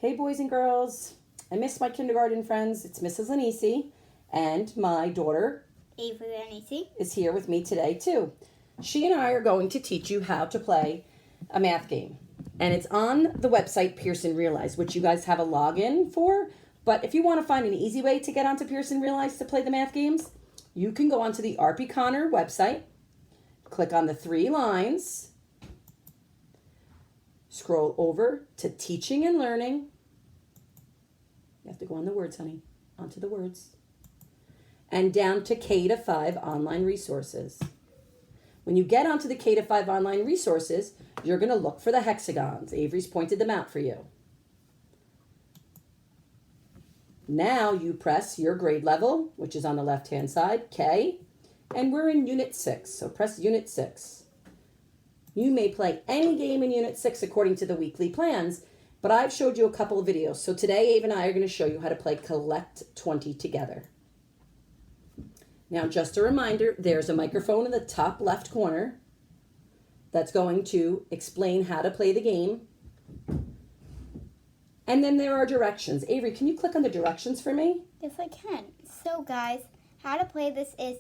Hey boys and girls, I miss my kindergarten friends. It's Mrs. Lanisi, and my daughter Avery Lanisi is here with me today too. She and I are going to teach you how to play a math game. And it's on the website Pearson Realize, which you guys have a login for. But if you want to find an easy way to get onto Pearson Realize to play the math games, you can go onto the RP Connor website, click on the 3 lines, scroll over to Teaching and Learning. You have to go on the words, honey, onto the words. And down to K-5 online resources. When you get onto the K-5 online resources, you're going to look for the hexagons. Avery's pointed them out for you. Now you press your grade level, which is on the left-hand side, K, and we're in Unit 6, so press Unit 6. You may play any game in Unit 6 according to the weekly plans, but I've showed you a couple of videos. So today, Ave and I are going to show you how to play Collect 20 together. Now, just a reminder, there's a microphone in the top left corner that's going to explain how to play the game. And then there are directions. Avery, can you click on the directions for me? Yes, I can. So, guys, how to play this is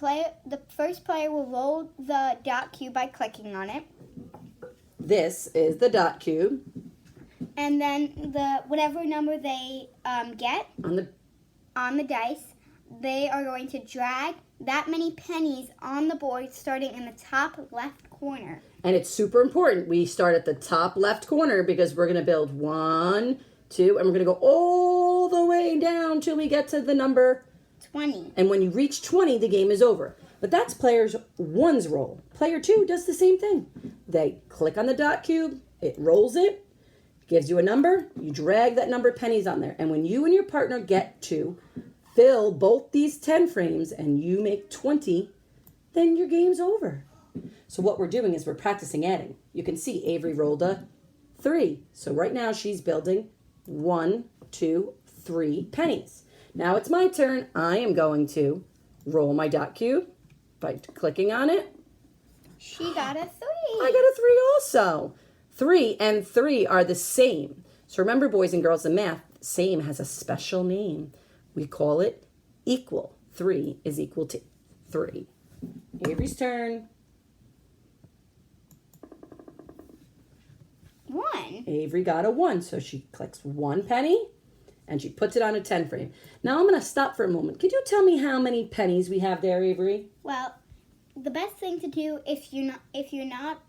the first player will roll the dot cube by clicking on it. This is the dot cube. And then whatever number they get on the dice, they are going to drag that many pennies on the board starting in the top left corner. And it's super important. We start at the top left corner because we're going to build 1, 2, and we're going to go all the way down till we get to the number 20. And when you reach 20, the game is over. But that's player 1's roll. Player 2 does the same thing. They click on the dot cube, it rolls it, gives you a number, you drag that number of pennies on there. And when you and your partner get to fill both these 10 frames and you make 20, then your game's over. So what we're doing is we're practicing adding. You can see Avery rolled a 3. So right now she's building 1, 2, 3 pennies. Now it's my turn. I am going to roll my dot cube by clicking on it. She got a 3. I got a 3 also. 3 and 3 are the same. So remember, boys and girls, in math, same has a special name. We call it equal. 3 is equal to 3. Avery's turn. 1. Avery got a 1, so she clicks 1 penny and she puts it on a 10 frame. Now I'm going to stop for a moment. Could you tell me how many pennies we have there, Avery? Well, the best thing to do if you're not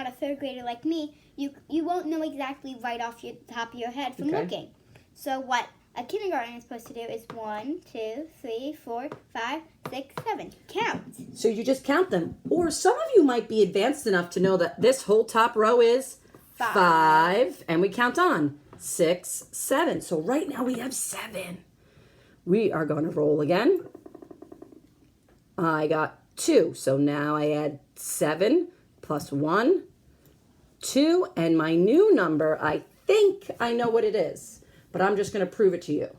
a third grader like me, you won't know exactly right off the top of your head from looking. So what a kindergarten is supposed to do is 1, 2, 3, 4, 5, 6, 7. Count. So you just count them. Or some of you might be advanced enough to know that this whole top row is 5. And we count on 6, 7. So right now we have 7. We are going to roll again. I got 2. So now I add 7 plus 1, 2. And my new number, I think I know what it is. But I'm just going to prove it to you.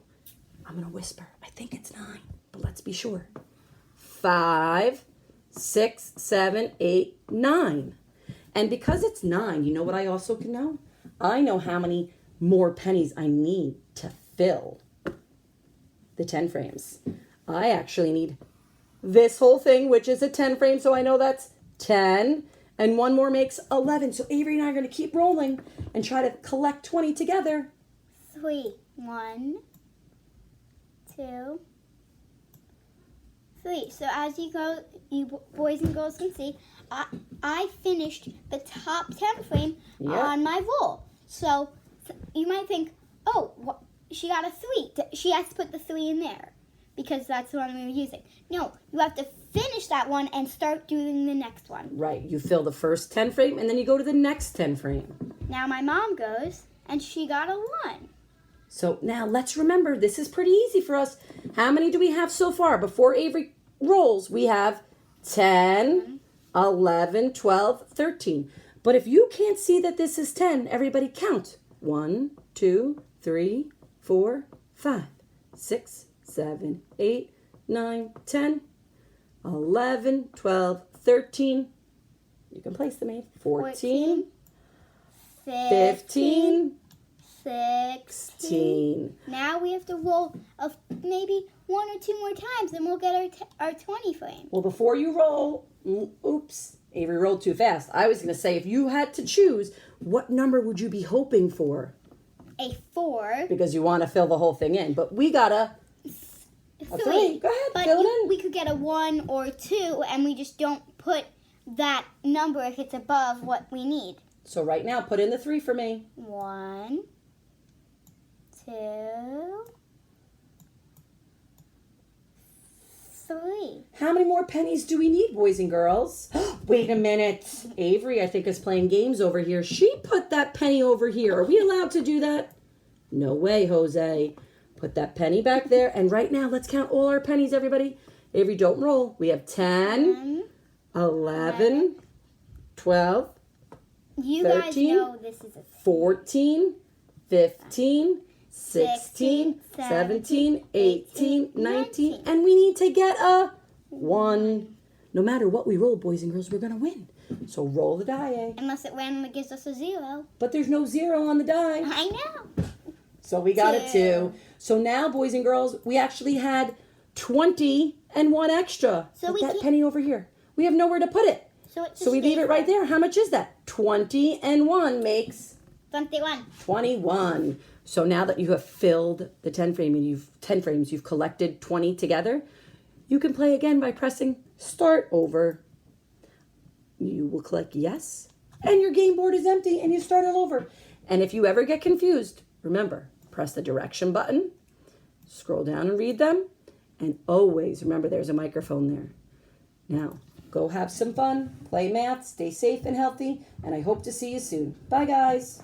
I'm going to whisper. I think it's 9. But let's be sure. 5, 6, 7, 8, 9. And because it's 9, you know what I also can know? I know how many more pennies I need to fill the 10 frames. I actually need this whole thing, which is a 10 frame, so I know that's 10. And 1 more makes 11. So Avery and I are going to keep rolling and try to collect 20 together. 3. 1, 2, 3. So as you go, you boys and girls can see, I finished the top 10 frame on my roll. So you might think, oh, she got a 3. She has to put the 3 in there because that's the one we were using. No, you have to finish that one and start doing the next one. Right. You fill the first 10 frame and then you go to the next 10 frame. Now my mom goes and she got a 1. So now let's remember, this is pretty easy for us. How many do we have so far? Before Avery rolls, we have 10, 11, 12, 13. But if you can't see that this is 10, everybody count. 1, 2, 3, 4, 5, 6, 7, 8, 9, 10, 11, 12, 13. You can place them, Eve. 14, 15, 16. Now we have to roll maybe 1 or 2 more times, then we'll get our 20 frame. Well, before you roll, oops, Avery rolled too fast. I was going to say, if you had to choose, what number would you be hoping for? A 4. Because you want to fill the whole thing in. But we got a 3. Go ahead, but fill it in. We could get a 1 or 2, and we just don't put that number if it's above what we need. So right now, put in the 3 for me. 1, 2, 3. How many more pennies do we need, boys and girls? Wait a minute. Avery, I think, is playing games over here. She put that penny over here. Are we allowed to do that? No way, Jose. Put that penny back there. And right now, let's count all our pennies, everybody. Avery, don't roll. We have 10, 11, 12, you 13, guys know this is a 14, 15, 16, 17, 18, 19, and we need to get a 1. No matter what we roll, boys and girls, we're going to win. So roll the die, eh? unless it randomly gives us a 0. But there's no 0 on the die. I know. So we got a 2. So now, boys and girls, we actually had 20 and 1 extra. So put we that keep- penny over here. We have nowhere to put it. So we leave it right there. How much is that? 20 and 1 makes 21. 21. So now that you have filled the 10 frame and you've collected 20 together, you can play again by pressing start over. You will click yes, and your game board is empty and you start all over. And if you ever get confused, remember, press the direction button, scroll down and read them, and always remember there's a microphone there. Now, go have some fun, play math, stay safe and healthy, and I hope to see you soon. Bye, guys.